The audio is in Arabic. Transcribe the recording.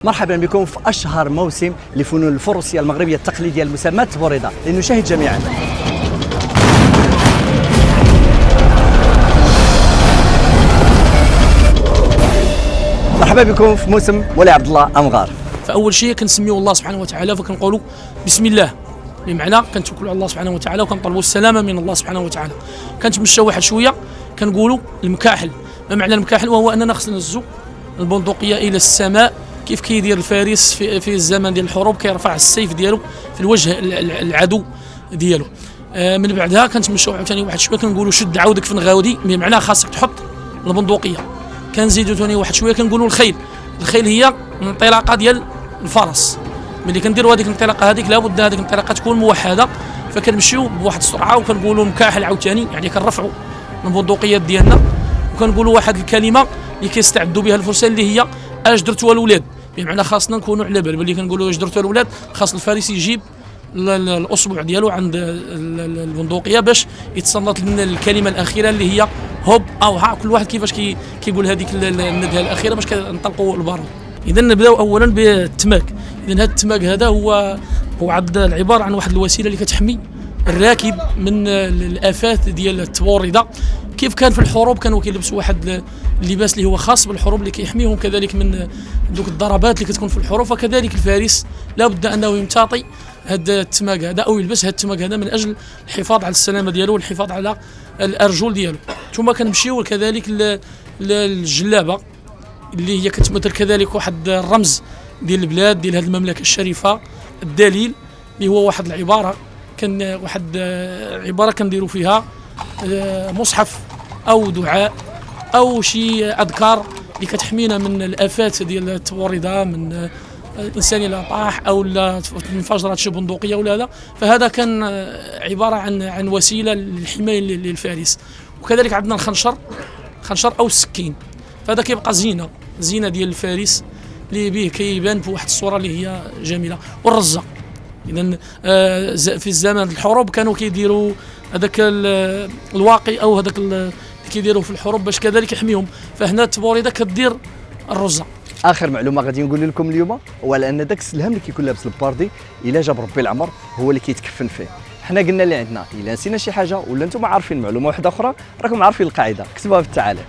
مرحبا بكم في أشهر موسم لفنون الفروسية المغربية التقليدية المسمى تبوريدة. لنشاهد جميعا. مرحبا بكم في موسم مولاي عبد الله أمغار. فأول شيء كنسميو الله سبحانه وتعالى، فكنقولوا بسم الله، بمعنى كنتوكلوا على الله سبحانه وتعالى وكنطلبوا السلامة من الله سبحانه وتعالى. كنتمشاو واحد شوية كنقولوا المكاحل. ما معنى المكاحل؟ وهو أننا خصنا نهزوا البندقية إلى السماء كيف كيدير الفارس في الزمن ديال الحروب، كيرفع السيف ديالو في الوجه العدو ديالو. من بعدها كنتمشاو عاوتاني واحد شويه كنقولوا شد عودك في الغاودي، بمعنى خاصك تحط البندقيه. كنزيدوا ثاني واحد شويه كنقولوا الخيل هي الانطلاقه ديال الفرس. ملي كنديروا هذيك الانطلاقه هذيك لابد هذيك الانطلاقه تكون موحده، فكنمشيو بواحد السرعه وكنقولوا مكاحل عاوتاني، يعني كنرفعوا البندقيات ديالنا وكنقولوا واحد الكلمه اللي كيستعدوا بها الفرسان اللي هي اجدرتوا الولاد، بمعنى خاصنا نكونوا على بال ملي كنقولوا اجدرتوا الولاد خاص الفارس يجيب الاصبع ديالو عند البندقيه باش يتسلط لنا الكلمه الاخيره اللي هي هوب او ها. كل واحد كيفاش كيقول هذيك الندهه الاخيره باش كنطلقوا البارود. اذا نبداو اولا بالتماك. اذا هذا التماك هذا هو عباره عن واحد الوسيله اللي كتحمي الراكب من الافات ديال التبوريده. كيف كان في الحروب كانوا كيلبسوا واحد اللباس اللي هو خاص بالحروب اللي كيحميهم كذلك من دوك الضربات اللي كتكون في الحروب، فكذلك الفارس لابد انه يمتطي هذا التماك هذا او يلبس هذا التماك هذا من اجل الحفاظ على السلامه ديالو والحفاظ على الارجل ديالو. ثم كنمشيو كذلك للجلابه اللي هي كتمثل كذلك واحد الرمز ديال البلاد ديال هذه المملكه الشريفه. الدليل اللي هو واحد العباره، كان واحد عباره كنديروا فيها مصحف او دعاء او شي اذكار اللي كتحمينا من الافات ديال التبوريده، من الانسان الا طاح او لا انفجرت شي بندقيه ولا هذا. فهذا كان عباره عن وسيله للحمايه للفارس. وكذلك عندنا الخنشر او السكين، فهذا كيبقى زينه ديال الفارس اللي به كيبان بواحد الصوره اللي هي جميله. والرزه، اذا في الزمن الحروب كانوا كيديروا هذاك الواقي او هذاك اللي كيديروا في الحروب باش كذلك يحميهم. فهنا التبوريده كدير الرزه. اخر معلومه غادي نقول لكم اليوم هو ان داك السلهم اللي كيكون لابس الباردي الا جاب ربي العمر هو اللي كيتكفن فيه. حنا قلنا اللي عندنا، الا نسينا شي حاجه ولا انتم عارفين معلومه واحده اخرى راكم عارفين القاعده، كتبوها في التعاليق.